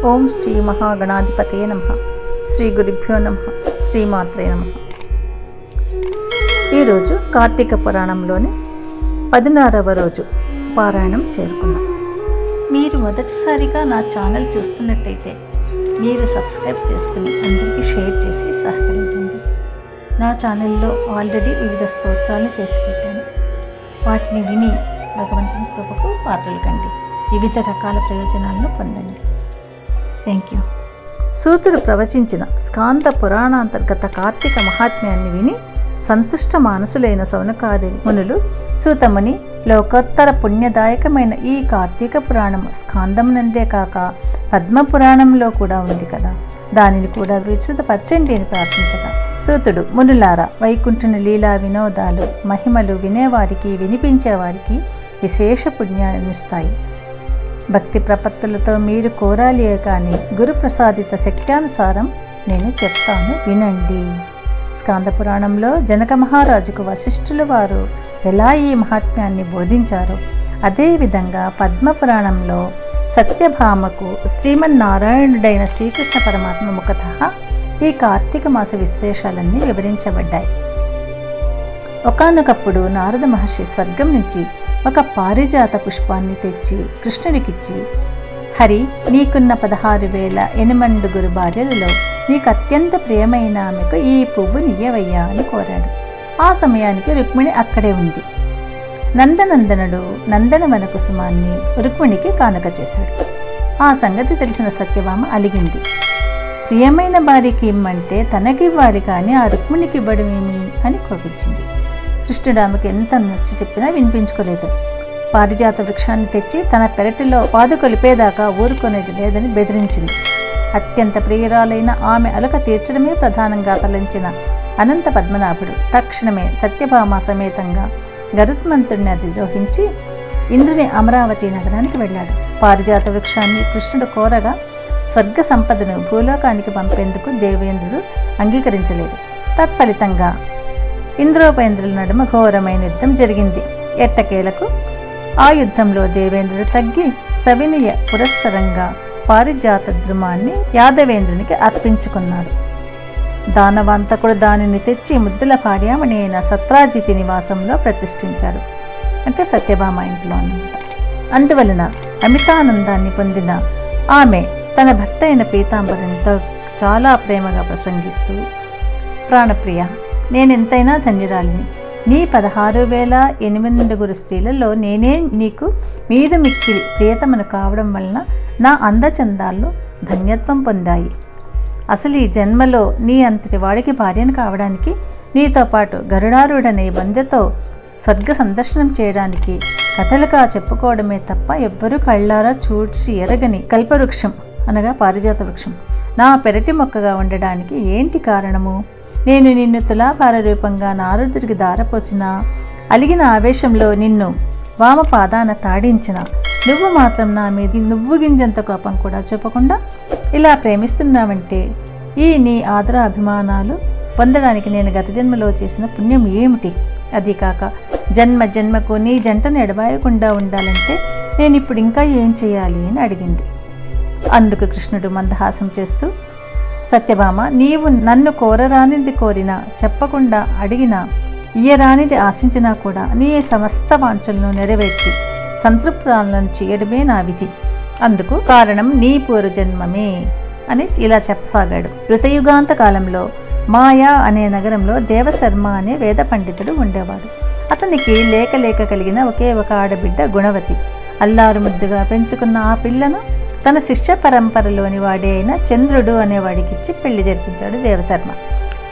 ఓం శ్రీ మహాగణాధిపతయే నమః. శ్రీ గురుభ్యో నమః. శ్రీమాత్రే నమః. ఈరోజు కార్తీక పురాణంలోని 16వ రోజు పారాయణం చేరుకున్నాం. మీరు మొదటిసారిగా నా ఛానల్ చూస్తున్నట్టయితే మీరు సబ్స్క్రైబ్ చేసుకుని అందరికీ షేర్ చేసి సహకరించండి. నా ఛానల్లో ఆల్రెడీ వివిధ స్తోత్రాలు చేసి పెట్టాను. వాటిని విని భగవంతుని కృపకు పాత్రలు కండి. వివిధ రకాల ప్రయోజనాలను పొందండి. Thank you. సూతుడు ప్రవచించిన స్కాంద పురాణాంతర్గత కార్తీక మహాత్మ్యాన్ని విని సంతుష్ట మానసులైన సౌనకాది మునులు సూతముని లోకోత్తర పుణ్యదాయకమైన ఈ కార్తీక పురాణం స్కాందమునందే కాక పద్మపురాణంలో కూడా ఉంది కదా, దానిని కూడా విశదపరచండి అని ప్రార్థించగా సూతుడు, మునులారా, వైకుంఠుని లీలా వినోదాలు మహిమలు వినేవారికి వినిపించేవారికి విశేష పుణ్యాన్నిస్తాయి. భక్తి ప్రపత్తులతో మీరు కోరాలియే కానీ గురు ప్రసాదిత శక్త్యానుసారం నేను చెప్తాను, వినండి. స్కాంద పురాణంలో జనక మహారాజుకు వశిష్ఠుల వారు ఎలా ఈ మహాత్మ్యాన్ని బోధించారో అదేవిధంగా పద్మపురాణంలో సత్యభామకు శ్రీమన్నారాయణుడైన శ్రీకృష్ణ పరమాత్మ ముఖతః ఈ కార్తీక మాస విశేషాలన్నీ వివరించబడ్డాయి. ఒకానొకప్పుడు నారద మహర్షి స్వర్గం నుంచి ఒక పారిజాత పుష్పాన్ని తెచ్చి కృష్ణుడికిచ్చి, హరి, నీకున్న 16,000 భార్యలలో నీకు అత్యంత ప్రియమైన ఆమెకు ఈ పువ్వు నీయవయ్యా అని కోరాడు. ఆ సమయానికి రుక్మిణి అక్కడే ఉంది. నందనందనుడు నందనవన కుసుమాన్ని రుక్మిణికి కానుక చేశాడు. ఆ సంగతి తెలిసిన సత్యభామ అలిగింది. ప్రియమైన భార్యకి ఇమ్మంటే తనకివ్వాలి కానీ ఆ రుక్మిణికి ఇవ్వడమేమి అని కోపించింది. కృష్ణుడు ఆమెకు ఎంత నచ్చి చెప్పినా వినిపించుకోలేదు. పారిజాత వృక్షాన్ని తెచ్చి తన పెరటిలో పాదుకొలిపేదాకా ఊరుకునేది లేదని బెదిరించింది. అత్యంత ప్రియురాలైన ఆమె అలక తీర్చడమే ప్రధానంగా తలంచిన అనంత పద్మనాభుడు తక్షణమే సత్యభామ సమేతంగా గరుత్మంతుడిని అధిరోహించి ఇంద్రుని అమరావతి నగరానికి వెళ్ళాడు. పారిజాత వృక్షాన్ని కృష్ణుడు కోరగా స్వర్గ సంపదను భూలోకానికి పంపేందుకు దేవేంద్రుడు అంగీకరించలేదు. తత్ఫలితంగా ఇంద్రోపేంద్రుల నడుమ ఘోరమైన యుద్ధం జరిగింది. ఎట్టకేలకు ఆ యుద్ధంలో దేవేంద్రుడు తగ్గి సవినయ పురస్సరంగా పారిజాత ద్రుమాన్ని యాదవేంద్రునికి అర్పించుకున్నాడు. దానవంతకుడు దానిని తెచ్చి ముద్దుల భార్యామణి అయిన సత్రాజితి నివాసంలో ప్రతిష్ఠించాడు. అంటే సత్యభామ ఇంట్లో అన్నమాట. అందువలన అమితానందాన్ని పొందిన ఆమె తన భర్త అయిన పీతాంబరునితో చాలా ప్రేమగా ప్రసంగిస్తూ, ప్రాణప్రియ, నేనెంతైనా ధన్యురాలిని. నీ 16,008 స్త్రీలలో నేనే నీకు మీద మిక్కిలి ప్రియతమను కావడం వలన నా అందచందాల్లో ధన్యత్వం పొందాయి. అసలు ఈ జన్మలో నీ అంతటి వాడికి భార్యను కావడానికి, నీతో పాటు గరుడారుడనే బందెతో స్వర్గ సందర్శనం చేయడానికి కథలుగా చెప్పుకోవడమే తప్ప ఎవ్వరూ కళ్ళారా చూసి ఎరగని కల్పవృక్షం అనగా పారిజాత వృక్షం నా పెరటి మొక్కగా ఉండడానికి ఏంటి కారణము? నేను నిన్ను తులాభార రూపంగా నారదుడికి దారపోసిన, అలిగిన ఆవేశంలో నిన్ను వామపాదాన తాడించిన, నువ్వు మాత్రం నా మీద నువ్వు గింజంత కోపం కూడా చూపకుండా ఇలా ప్రేమిస్తున్నావంటే ఈ నీ ఆదర అభిమానాలు పొందడానికి నేను గత జన్మలో చేసిన పుణ్యం ఏమిటి? అది కాక జన్మ జన్మకు నీ జంటను ఎడబాయకుండా ఉండాలంటే నేను ఇప్పుడు ఇంకా ఏం చేయాలి అని అడిగింది. అందుకు కృష్ణుడు మందహాసం చేస్తూ, సత్యభామ, నీవు నన్ను కోరరానిది కోరినా, చెప్పకుండా అడిగినా, ఇయ్యరానిది ఆశించినా కూడా నీ సమస్త వాంఛలను నెరవేర్చి సంతృప్తురాలను చేయడమే నా విధి. అందుకు కారణం నీ పూర్వజన్మమే అని ఇలా చెప్పసాగాడు. ఋతయుగాంత కాలంలో మాయా అనే నగరంలో దేవశర్మ అనే వేద పండితుడు ఉండేవాడు. అతనికి లేక లేక కలిగిన ఒకే ఒక ఆడబిడ్డ గుణవతి. అల్లారు ముద్దుగా పెంచుకున్న ఆ పిల్లను తన శిష్య పరంపరలోని వాడే అయిన చంద్రుడు అనేవాడికిచ్చి పెళ్లి జరిపించాడు దేవశర్మ.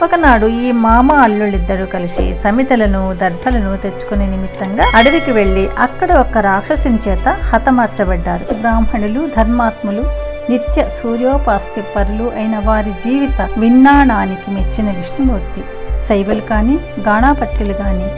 ఒకనాడు ఈ మామ అల్లుళ్ళిద్దరూ కలిసి సమితలను దర్భలను తెచ్చుకునే నిమిత్తంగా అడవికి వెళ్ళి అక్కడ ఒక రాక్షసుని చేత హతమార్చబడ్డారు. బ్రాహ్మణులు, ధర్మాత్ములు, నిత్య సూర్యోపాస్తి పరులు అయిన వారి జీవిత విన్నాణానికి మెచ్చిన విష్ణుమూర్తి శైవులు కానీ, గాణాపత్యులు కానీ,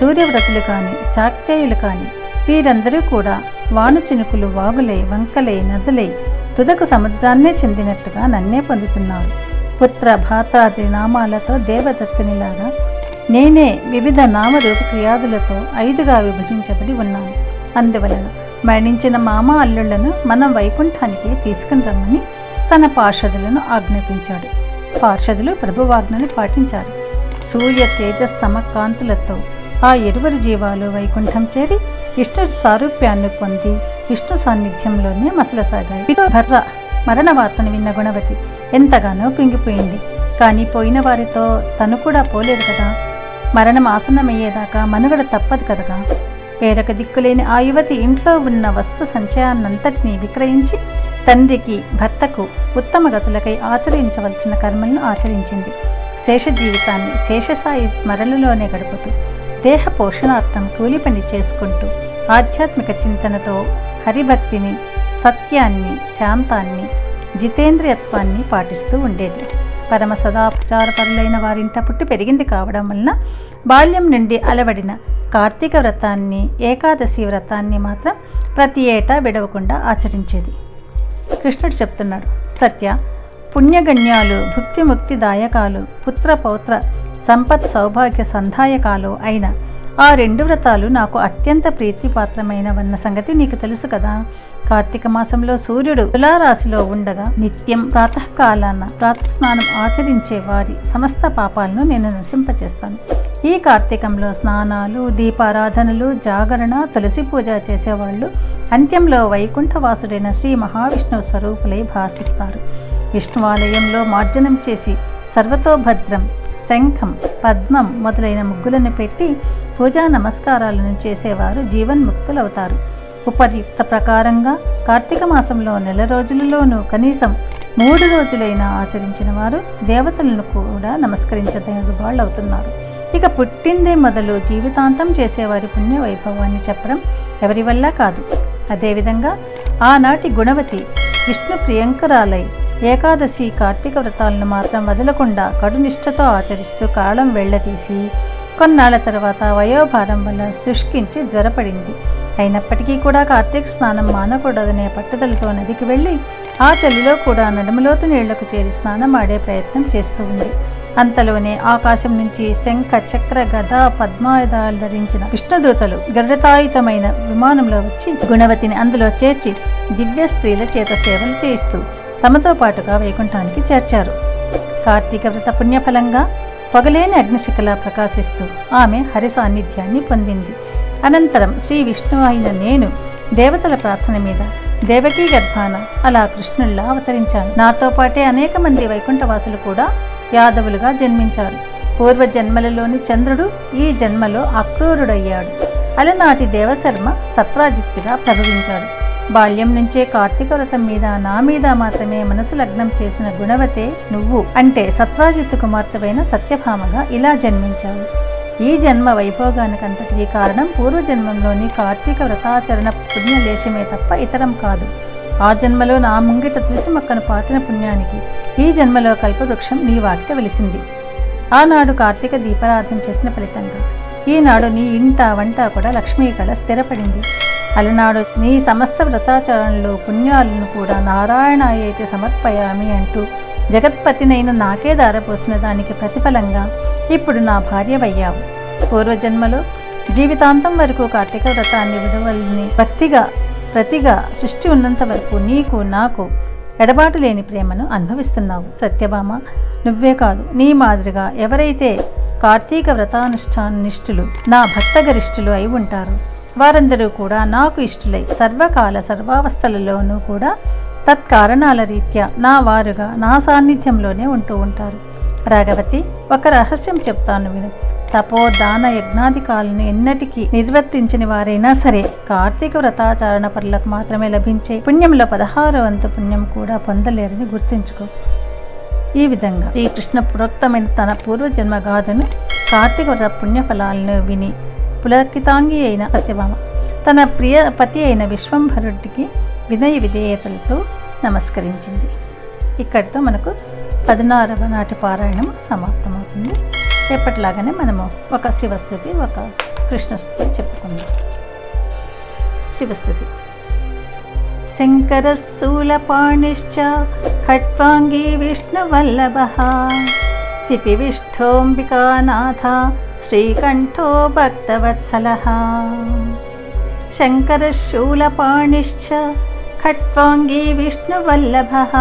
సూర్యవ్రతులు కానీ, శాక్తేయులు కానీ వీరందరూ కూడా వానచినుకులు వాగులై, వంకలై, నదులై తుదకు సముద్రాన్నే చెందినట్టుగా నన్నే పొందుతున్నారు. పుత్ర భాతాది నామాలతో దేవదత్తునిలాగా నేనే వివిధ నామరూప క్రియాదులతో 5గా విభజించబడి ఉన్నాను. అందువలన మరణించిన మామ అల్లుళ్లను మనం వైకుంఠానికి తీసుకుని రమ్మని తన పార్షదులను ఆజ్ఞాపించాడు. పార్షదులు ప్రభువాజ్ఞను పాటించారు. సూర్య తేజస్ సమకాంతులతో ఆ ఇరువురు జీవాలు వైకుంఠం చేరి విష్ణు సారూప్యాన్ని పొంది విష్ణు సాన్నిధ్యంలోనే మసలసాగాయి. భర్ర మరణ వార్తను విన్న గుణవతి ఎంతగానో కుంగిపోయింది. కానీ పోయిన వారితో తను కూడా పోలేదు కదా. మరణం ఆసన్నమయ్యేదాకా మనుగడ తప్పదు కదగా. వేరొక దిక్కులేని ఆ యువతి ఇంట్లో ఉన్న వస్తు సంచయాన్నంతటినీ విక్రయించి తండ్రికి భర్తకు ఉత్తమ గతులకై ఆచరించవలసిన కర్మలను ఆచరించింది. శేష జీవితాన్ని శేషసాయి స్మరణలోనే గడుపుతూ దేహ పోషణార్థం కూలి పని చేసుకుంటూ ఆధ్యాత్మిక చింతనతో హరిభక్తిని, సత్యాన్ని, శాంతాన్ని, జితేంద్రియత్వాన్ని పాటిస్తూ ఉండేది. పరమ సదాచారపరులైన వారింట పుట్టి పెరిగింది కావడం వలన బాల్యం నుండి అలవడిన కార్తీక వ్రతాన్ని, ఏకాదశి వ్రతాన్ని మాత్రం ప్రతి ఏటా విడవకుండా ఆచరించేది. కృష్ణుడు చెప్తున్నాడు, సత్య, పుణ్యగణ్యాలు, భుక్తి ముక్తిదాయకాలు, పుత్ర పౌత్ర సంపత్ సౌభాగ్య సంధాయకాలు అయిన ఆ 2 వ్రతాలు నాకు అత్యంత ప్రీతిపాత్రమైనవన్న సంగతి నీకు తెలుసు కదా. కార్తీక మాసంలో సూర్యుడు తులారాశిలో ఉండగా నిత్యం ప్రాతకాలాన ప్రాతస్నానం ఆచరించే వారి సమస్త పాపాలను నేను నశింపచేస్తాను. ఈ కార్తీకంలో స్నానాలు, దీపారాధనలు, జాగరణ, తులసి పూజ చేసేవాళ్ళు అంత్యంలో వైకుంఠవాసుడైన శ్రీ మహావిష్ణువు స్వరూపులై భాసిస్తారు. విష్ణువాలయంలో మార్జనం చేసి సర్వతోభద్రం, శంఖం, పద్మం మొదలైన ముగ్గులను పెట్టి పూజా నమస్కారాలను చేసేవారు జీవన్ముక్తులవుతారు. ఉపయుక్త ప్రకారంగా కార్తీక మాసంలో నెల రోజులలోనూ కనీసం 3 రోజులైనా ఆచరించిన వారు దేవతలను కూడా నమస్కరించదగిన వాళ్ళు అవుతున్నారు. ఇక పుట్టిందే మొదలు జీవితాంతం చేసేవారి పుణ్య వైభవాన్ని చెప్పడం ఎవరి వల్ల కాదు. అదేవిధంగా ఆనాటి గుణవతి విష్ణు ప్రియంకరాలై ఏకాదశి, కార్తీక వ్రతాలను మాత్రం వదలకుండా కడునిష్టతో ఆచరిస్తూ కాలం వెళ్లదీసి కొన్నాళ్ల తర్వాత వయోభారం వల్ల శుష్కించి జ్వరపడింది. అయినప్పటికీ కూడా కార్తీక స్నానం మానకూడదనే పట్టుదలతో నదికి వెళ్ళి ఆ చలిలో కూడా నడుములోతు నీళ్లకు చేరి స్నానం ఆడే ప్రయత్నం చేస్తూ ఉంది. అంతలోనే ఆకాశం నుంచి శంఖ, చక్ర, గద, పద్మాయుధాలు ధరించిన విష్ణుదూతలు గరుడతాయుతమైన విమానంలో వచ్చి గుణవతిని అందులో చేర్చి దివ్య స్త్రీల చేత సేవలు చేయిస్తూ తమతో పాటుగా వైకుంఠానికి చేర్చారు. కార్తీక వ్రత పుణ్యఫలంగా పొగలేని అగ్నిశిఖలా ప్రకాశిస్తూ ఆమె హరి సాన్నిధ్యాన్ని పొందింది. అనంతరం శ్రీ విష్ణువు అయిన నేను దేవతల ప్రార్థన మీద దేవకీ గర్భాన అలా కృష్ణుల్లా అవతరించాను. నాతో పాటే అనేక మంది వైకుంఠవాసులు కూడా యాదవులుగా జన్మించారు. పూర్వ జన్మలలోని చంద్రుడు ఈ జన్మలో అక్రూరుడయ్యాడు. అలనాటి దేవశర్మ సత్రాజిత్తుగా ప్రభవించాడు. బాల్యం నుంచే కార్తీక వ్రతం మీద, నా మీద మాత్రమే మనసు లగ్నం చేసిన గుణవతే నువ్వు అంటే సత్రాజిత్తు కుమార్తెవైన సత్యభామగా ఇలా జన్మించావు. ఈ జన్మ వైభోగానికంతటికీ కారణం పూర్వజన్మంలోని కార్తీక వ్రతాచరణ పుణ్యలేశమే తప్ప ఇతరం కాదు. ఆ జన్మలో నా ముంగిట తులసి మొక్కను పాటిన పుణ్యానికి ఈ జన్మలో కల్పవృక్షం నీ వాకిట వెలిసింది. ఆనాడు కార్తీక దీపారాధన చేసిన ఫలితంగా ఈనాడు నీ ఇంట వంట కూడా లక్ష్మీ కళ స్థిరపడింది. అలనాడు నీ సమస్త వ్రతాచరణలో పుణ్యాలను కూడా నారాయణాయైతే సమర్పయామి అంటూ జగత్పతినైన నాకే దారపోసిన దానికి ప్రతిఫలంగా ఇప్పుడు నా భార్యవయ్యావు. పూర్వజన్మలో జీవితాంతం వరకు కార్తీక వ్రతాన్ని విడవల్ని భక్తిగా ప్రతిగా సృష్టి ఉన్నంత వరకు నీకు నాకు ఎడబాటు లేని ప్రేమను అనుభవిస్తున్నావు. సత్యభామ, నువ్వే కాదు, నీ మాదిరిగా ఎవరైతే కార్తీక వ్రతానుష్ఠానిష్ఠులు, నా భక్తగరిష్ఠులు అయి ఉంటారు వారందరూ కూడా నాకు ఇష్టులై సర్వకాల సర్వావస్థలలోనూ కూడా తత్కారణాల రీత్యా నా వారుగా నా సాన్నిధ్యంలోనే ఉంటూ ఉంటారు. రాఘవతి, ఒక రహస్యం చెప్తాను విను. తపో, దాన, యజ్ఞాధికాలను ఎన్నటికీ నిర్వర్తించని వారైనా సరే కార్తీక వ్రతాచరణ పరులకు మాత్రమే లభించే పుణ్యంలో 16వ వంతు పుణ్యం కూడా పొందలేరని గుర్తుంచుకో. ఈ విధంగా శ్రీకృష్ణ పురోక్తమైన తన పూర్వజన్మ గాథను, కార్తీక వ్రత పుణ్యఫలాలను విని పులకితాంగి అయిన సత్యభామ తన ప్రియ పతి అయిన విశ్వంభరుడికి వినయ విధేయతలతో నమస్కరించింది. ఇక్కడితో మనకు 16వ నాటి పారాయణం సమాప్తమవుతుంది. ఎప్పటిలాగానే మనము ఒక శివస్థుతి, ఒక కృష్ణస్థుతి చెప్పుకుందాం. శివస్థుతి. శంకరః శూలపాణిశ్చ ఖట్వాంగీ విష్ణువల్లభః సిపి విష్ఠోంబికానాథ శ్రీకంఠో భక్తవత్సలః. शङ्करशूलपाणिश्च खट्वाङ्गी विष्णुवल्लभः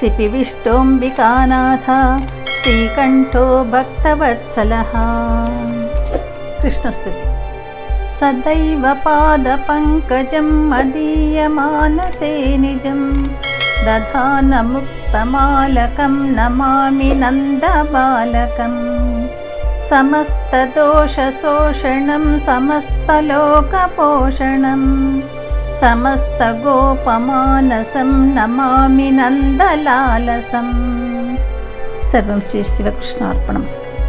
सिपिविष्टोऽम्बिकानाथ श्रीकण्ठो भक्तवत्सलः। कृष्णस्तुति। सदैव पादपङ्कजं मदीयमानसे निजं दधानमुक्तमालकं नमामि नन्दबालकम्। समस्तदोषशोषणं समस्तलोकपोषणं समस्तगोपमानसं नमामि नन्दलालसम्। सर्वं श्री शिवकृष्णार्पणमस्तु।